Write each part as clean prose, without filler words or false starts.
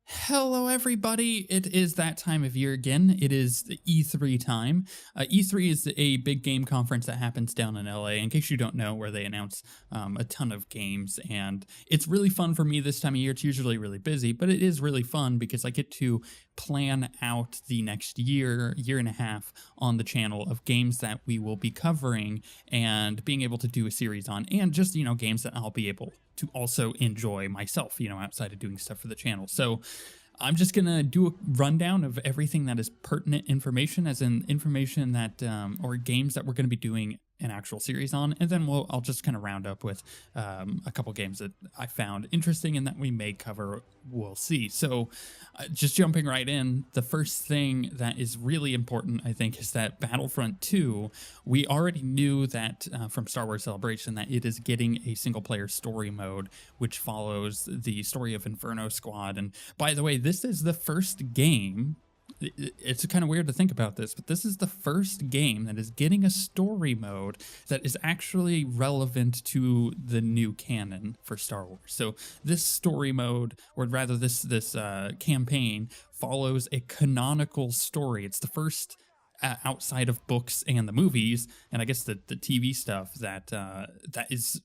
Hello, everybody. It is that time of year again. It is the E3 time. E3 is a big game conference that happens down in LA, in case you don't know, where they announce a ton of games. And it's really fun for me this time of year. It's usually really busy, but it is really fun because I get to plan out the next year, year and a half on the channel of games that we will be covering and being able to do a series on, and just, games that I'll be able to also enjoy myself, outside of doing stuff for the channel. So I'm just going to do a rundown of everything that is pertinent information, as in information that, or games that we're going to be doing an actual series on, and then I'll just kind of round up with a couple games that I found interesting and that we may cover. We'll see. So just jumping right in, the first thing that is really important, I think, is that Battlefront 2, we already knew that from Star Wars Celebration that it is getting a single player story mode, which follows the story of Inferno Squad. And by the way, this is the first game. It's kind of weird to think about this, but this is the first game that is getting a story mode that is actually relevant to the new canon for Star Wars. So this story mode, or rather this campaign, follows a canonical story. It's the first outside of books and the movies, and I guess the TV stuff that is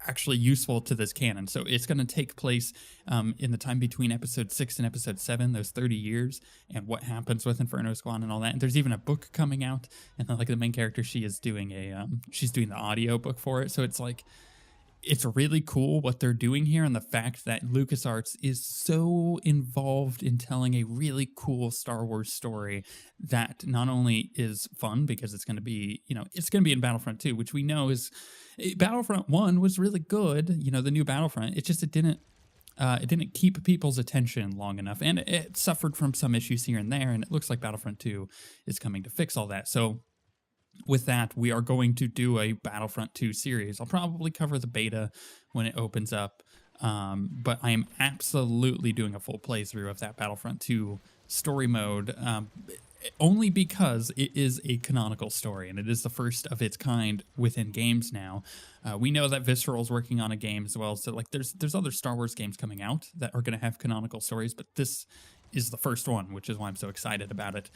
actually useful to this canon. So it's going to take place in the time between episode 6 and episode 7, those 30 years, and what happens with Inferno Squad and all that. And there's even a book coming out, and then, like, the main character, she is doing she's doing the audio book for it. So it's like, it's really cool what they're doing here, and the fact that LucasArts is so involved in telling a really cool Star Wars story that not only is fun because it's going to be, it's going to be in Battlefront 2, which we know is Battlefront 1 was really good, the new Battlefront. It didn't keep people's attention long enough, and it suffered from some issues here and there, and it looks like Battlefront 2 is coming to fix all that. So with that, we are going to do a Battlefront 2 series. I'll probably cover the beta when it opens up, but I am absolutely doing a full playthrough of that Battlefront 2 story mode, only because it is a canonical story, and it is the first of its kind within games now. We know that Visceral's working on a game as well, so like there's other Star Wars games coming out that are going to have canonical stories, but this is the first one, which is why I'm so excited about it.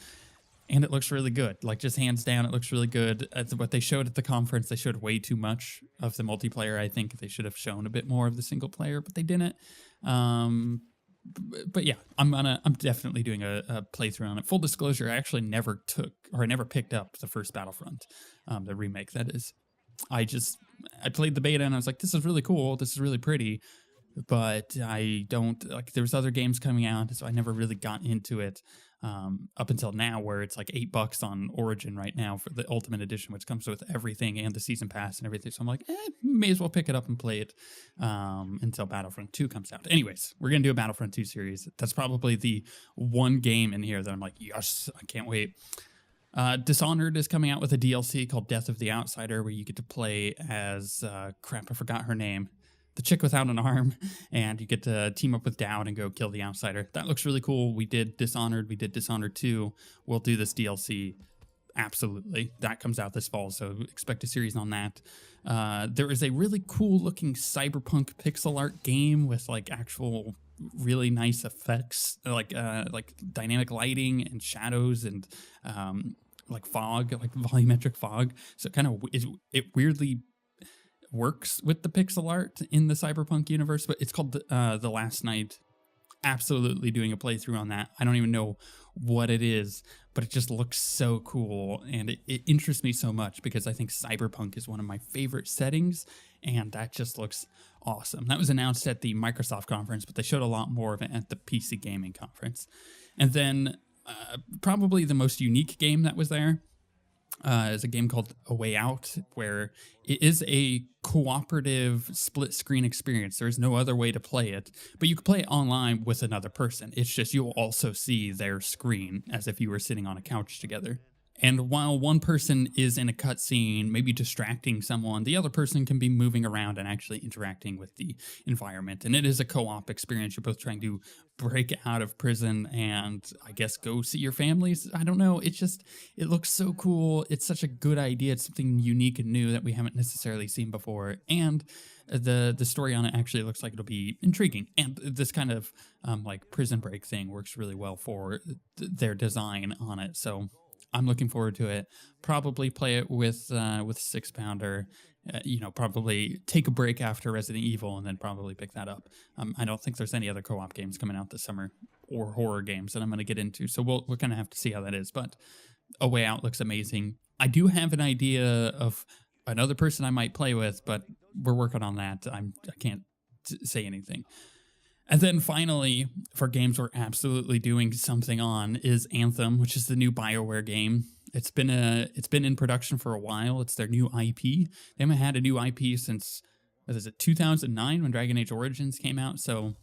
And it looks really good. Like, just hands down, it looks really good. What they showed at the conference, they showed way too much of the multiplayer. I think they should have shown a bit more of the single player, but they didn't. But yeah, I'm definitely doing a playthrough on it. Full disclosure, I actually never picked up the first Battlefront, the remake, that is. I played the beta and I was like, this is really cool. This is really pretty. But I don't, like, there's other games coming out, so I never really got into it up until now, where it's like $8 on Origin right now for the Ultimate Edition, which comes with everything and the season pass and everything. So I'm like, may as well pick it up and play it until Battlefront 2 comes out. Anyways, we're going to do a Battlefront 2 series. That's probably the one game in here that I'm like, yes, I can't wait. Dishonored is coming out with a DLC called Death of the Outsider, where you get to play as, crap, I forgot her name, the chick without an arm, and you get to team up with Dowd and go kill the Outsider. That looks really cool. We did Dishonored. We did Dishonored 2. We'll do this DLC. Absolutely. That comes out this fall, so expect a series on that. There is a really cool looking cyberpunk pixel art game with, like, actual really nice effects, like dynamic lighting and shadows and like fog, like volumetric fog. So it weirdly works with the pixel art in the cyberpunk universe, but it's called The Last Night. Absolutely doing a playthrough on that. I don't even know what it is, but it just looks so cool, and it interests me so much because I think cyberpunk is one of my favorite settings, and that just looks awesome. That was announced at the Microsoft conference, but they showed a lot more of it at the PC gaming conference. And then probably the most unique game that was there is a game called A Way Out, where it is a cooperative split screen experience. There's no other way to play it, but you can play it online with another person. It's just you'll also see their screen as if you were sitting on a couch together. And while one person is in a cutscene, maybe distracting someone, the other person can be moving around and actually interacting with the environment. And it is a co-op experience. You're both trying to break out of prison and I guess go see your families. I don't know. It looks so cool. It's such a good idea. It's something unique and new that we haven't necessarily seen before. And the story on it actually looks like it'll be intriguing. And this kind of like prison break thing works really well for their design on it. So I'm looking forward to it. Probably play it with 6-pounder. Probably take a break after Resident Evil and then probably pick that up. I don't think there's any other co-op games coming out this summer or horror games that I'm going to get into. So we'll kind of have to see how that is. But A Way Out looks amazing. I do have an idea of another person I might play with, but we're working on that. I can't say anything. And then finally, for games we're absolutely doing something on is Anthem, which is the new BioWare game. It's been in production for a while. It's their new IP. They haven't had a new IP since 2009 when Dragon Age Origins came out. So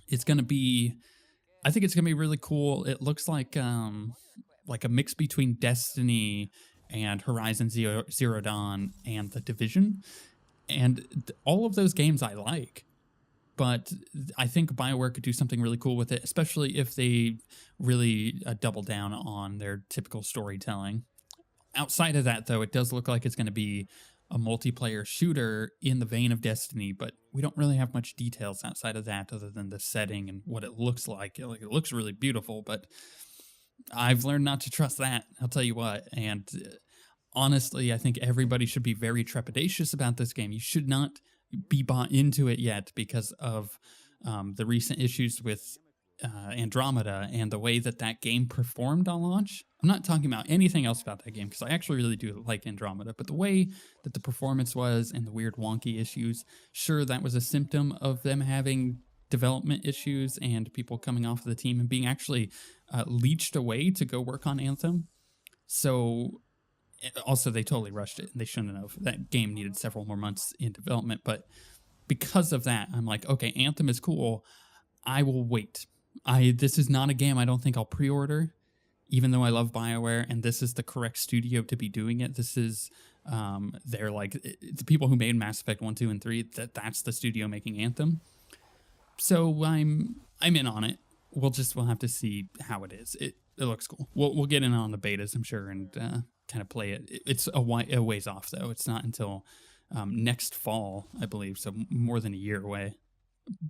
it's gonna be, I think it's gonna be really cool. It looks like a mix between Destiny and Horizon Zero Dawn and The Division, and all of those games I like. But I think BioWare could do something really cool with it, especially if they really double down on their typical storytelling. Outside of that, though, it does look like it's going to be a multiplayer shooter in the vein of Destiny, but we don't really have much details outside of that other than the setting and what it looks like. It looks really beautiful, but I've learned not to trust that, I'll tell you what. And honestly, I think everybody should be very trepidatious about this game. You should not be bought into it yet because of the recent issues with Andromeda and the way that game performed on launch. I'm not talking about anything else about that game because I actually really do like Andromeda, but the way that the performance was and the weird wonky issues, sure, that was a symptom of them having development issues and people coming off of the team and being actually leached away to go work on Anthem. So also, they totally rushed it. They shouldn't have. That game needed several more months in development. But because of that, I'm like, okay, Anthem is cool. I will wait. This is not a game I don't think I'll pre-order, even though I love BioWare, and this is the correct studio to be doing it. This is, they're like, the people who made Mass Effect 1, 2, and 3, that's the studio making Anthem. So I'm in on it. We'll have to see how it is. It looks cool. We'll get in on the betas, I'm sure, and kind of play it. It's a ways off, though. It's not until next fall, I believe, so more than a year away.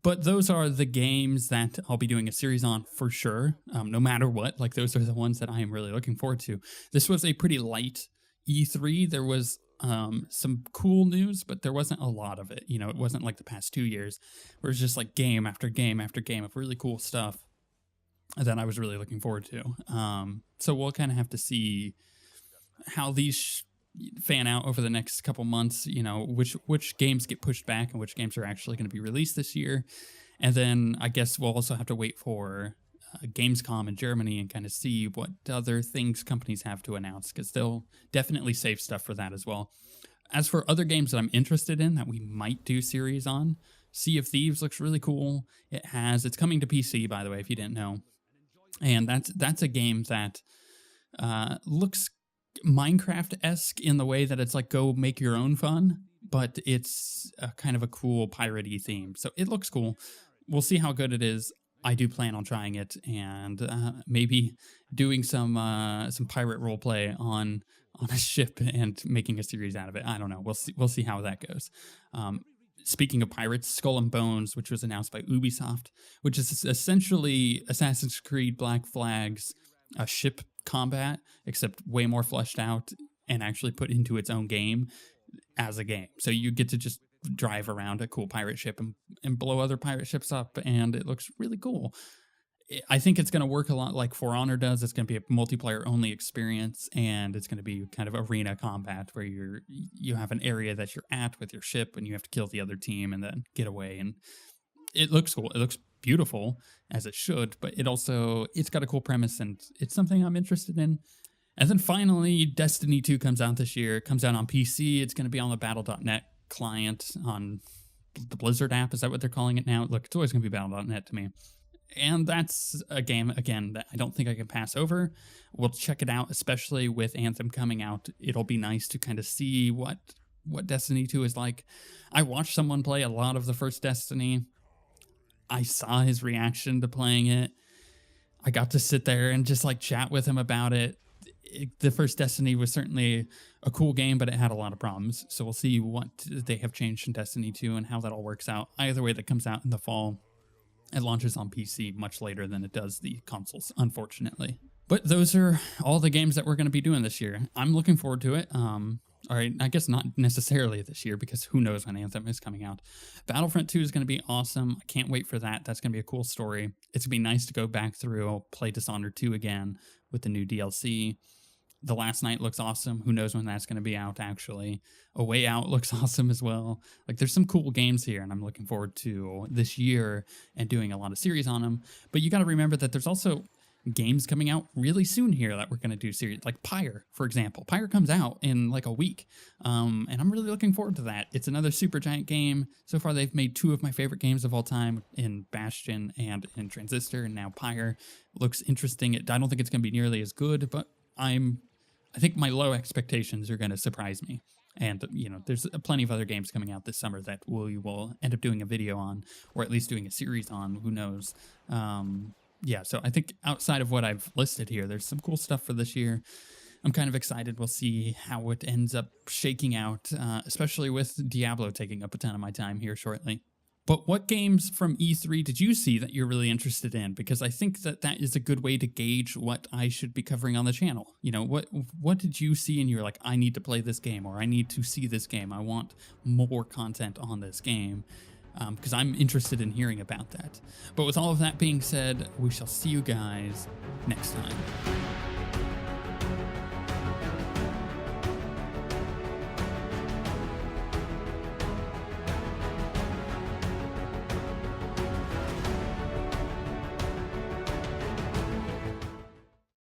But those are the games that I'll be doing a series on for sure, no matter what. Like, those are the ones that I am really looking forward to. This was a pretty light E3. There was some cool news, but there wasn't a lot of it. It wasn't like the past 2 years where it's just like game after game after game of really cool stuff that I was really looking forward to. So we'll kind of have to see how these fan out over the next couple months, which games get pushed back and which games are actually going to be released this year. And then I guess we'll also have to wait for Gamescom in Germany and kind of see what other things companies have to announce, because they'll definitely save stuff for that as well. As for other games that I'm interested in that we might do series on, Sea of Thieves looks really cool. It's coming to PC, by the way, if you didn't know. And that's a game that looks Minecraft-esque in the way that it's like go make your own fun, but it's kind of a cool piratey theme. So it looks cool. We'll see how good it is. I do plan on trying it and maybe doing some pirate roleplay on a ship and making a series out of it. I don't know. We'll see how that goes. Speaking of pirates, Skull and Bones, which was announced by Ubisoft, which is essentially Assassin's Creed Black Flag's ship combat, except way more fleshed out and actually put into its own game as a game. So you get to just drive around a cool pirate ship and blow other pirate ships up, and it looks really cool. I think it's going to work a lot like For Honor does. It's going to be a multiplayer-only experience, and it's going to be kind of arena combat where you have an area that you're at with your ship, and you have to kill the other team and then get away. And it looks cool. It looks beautiful, as it should, but it's got a cool premise, and it's something I'm interested in. And then finally, Destiny 2 comes out this year. It comes out on PC. It's going to be on the Battle.net client on the Blizzard app. Is that what they're calling it now? Look, it's always going to be Battle.net to me. And that's a game, again, that I don't think I can pass over. We'll check it out, especially with Anthem coming out. It'll be nice to kind of see what Destiny 2 is like. I watched someone play a lot of the first Destiny. I saw his reaction to playing it. I got to sit there and just like chat with him about it. The first Destiny was certainly a cool game, but it had a lot of problems. So we'll see what they have changed in Destiny 2 and how that all works out. Either way, that comes out in the fall. It launches on PC much later than it does the consoles, unfortunately. But those are all the games that we're going to be doing this year. I'm looking forward to it. All right, I guess not necessarily this year because who knows when Anthem is coming out. Battlefront 2 is going to be awesome. I can't wait for that. That's going to be a cool story. It's going to be nice to go back through, play Dishonored 2 again with the new DLC. The Last Night looks awesome. Who knows when that's going to be out, actually. A Way Out looks awesome as well. Like, there's some cool games here, and I'm looking forward to this year and doing a lot of series on them. But you got to remember that there's also games coming out really soon here that we're going to do series, like Pyre, for example. Pyre comes out in like a week, and I'm really looking forward to that. It's another Supergiant game. So far, they've made two of my favorite games of all time in Bastion and in Transistor, and now Pyre looks interesting. I don't think it's going to be nearly as good, but I think my low expectations are going to surprise me. And, there's plenty of other games coming out this summer that we will end up doing a video on, or at least doing a series on, who knows. Yeah, so I think outside of what I've listed here, there's some cool stuff for this year. I'm kind of excited. We'll see how it ends up shaking out, especially with Diablo taking up a ton of my time here shortly. But what games from E3 did you see that you're really interested in? Because I think that is a good way to gauge what I should be covering on the channel. What did you see and you're like, I need to play this game, or I need to see this game. I want more content on this game. Because I'm interested in hearing about that. But with all of that being said, we shall see you guys next time.